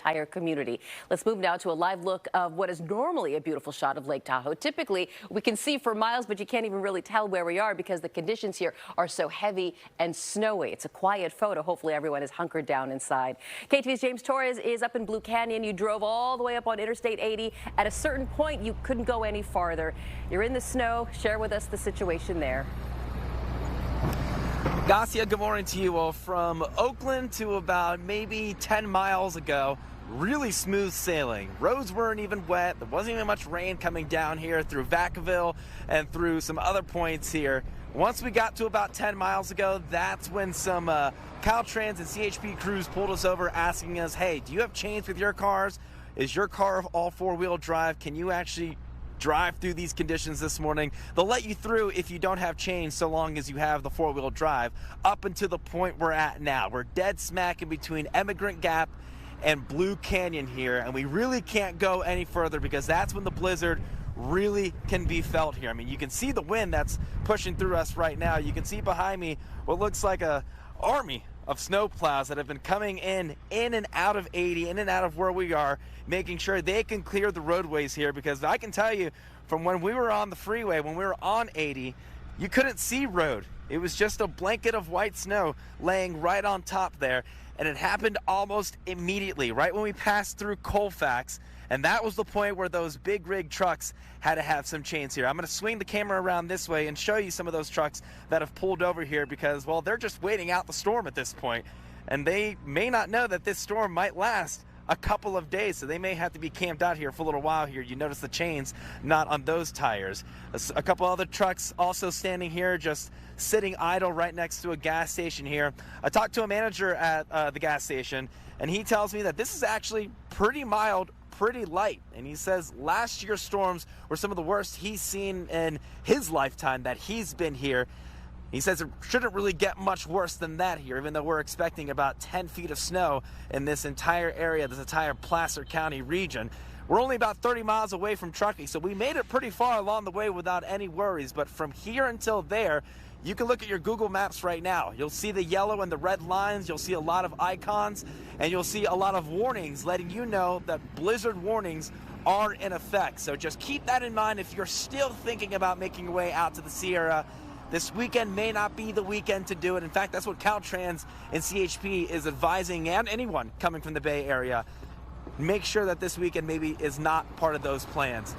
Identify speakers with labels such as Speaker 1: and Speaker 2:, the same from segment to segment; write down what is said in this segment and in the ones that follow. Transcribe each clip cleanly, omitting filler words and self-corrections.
Speaker 1: entire community. Let's move now to a live look of what is normally a beautiful shot of Lake Tahoe. Typically, we can see for miles, but you can't even really tell where we are because the conditions here are so heavy and snowy. It's a quiet photo. Hopefully everyone is hunkered down inside. KTVU's James Torres is up in Blue Canyon. You drove all the way up on Interstate 80. At a certain point, you couldn't go any farther. You're in the snow. Share with us the situation there.
Speaker 2: Garcia, good morning to you. Well, from Oakland to about maybe 10 miles ago, really smooth sailing. Roads weren't even wet. There wasn't even much rain coming down here through Vacaville and through some other points here. Once we got to about 10 miles ago, that's when some Caltrans and CHP crews pulled us over asking us, hey, do you have chains with your cars? Is your car all four-wheel drive? Can you actually drive through these conditions this morning? They'll let you through if you don't have chains so long as you have the four-wheel drive. Up until the point we're at now, we're dead smack in between Emigrant Gap and Blue Canyon here, and we really can't go any further because that's when the blizzard really can be felt here. I mean, you can see the wind that's pushing through us right now. You can see behind me what looks like a army of snowplows that have been coming in and out of 80, in and out of where we are, making sure they can clear the roadways here, because I can tell you from when we were on the freeway, when we were on 80, you couldn't see road. It was just a blanket of white snow laying right on top there, and it happened almost immediately, right when we passed through Colfax, and that was the point where those big rig trucks had to have some chains here. I'm going to swing the camera around this way and show you some of those trucks that have pulled over here because, well, they're just waiting out the storm at this point, and they may not know that this storm might last a couple of days, so they may have to be camped out here for a little while here. You notice the chains not on those tires. A couple other trucks also standing here, just sitting idle right next to a gas station here. I talked to a manager at the gas station, and he tells me that this is actually pretty mild, pretty light, and he says last year's storms were some of the worst he's seen in his lifetime that he's been here. He says it shouldn't really get much worse than that here, even though we're expecting about 10 feet of snow in this entire area, this entire Placer County region. We're only about 30 miles away from Truckee, so we made it pretty far along the way without any worries, but from here until there, you can look at your Google Maps right now. You'll see the yellow and the red lines, you'll see a lot of icons, and you'll see a lot of warnings letting you know that blizzard warnings are in effect. So just keep that in mind if you're still thinking about making your way out to the Sierra. This weekend may not be the weekend to do it. In fact, that's what Caltrans and CHP is advising, and anyone coming from the Bay Area. Make sure that this weekend maybe is not part of those plans.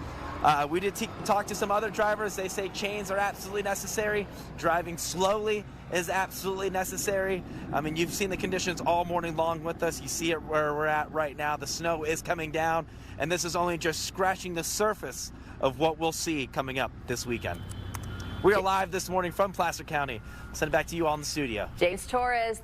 Speaker 2: We did talk to some other drivers. They say chains are absolutely necessary. Driving slowly is absolutely necessary. I mean, you've seen the conditions all morning long with us. You see it where we're at right now. The snow is coming down, and this is only just scratching the surface of what we'll see coming up this weekend. We are live this morning from Placer County. I'll send it back to you all in the studio.
Speaker 1: James Torres.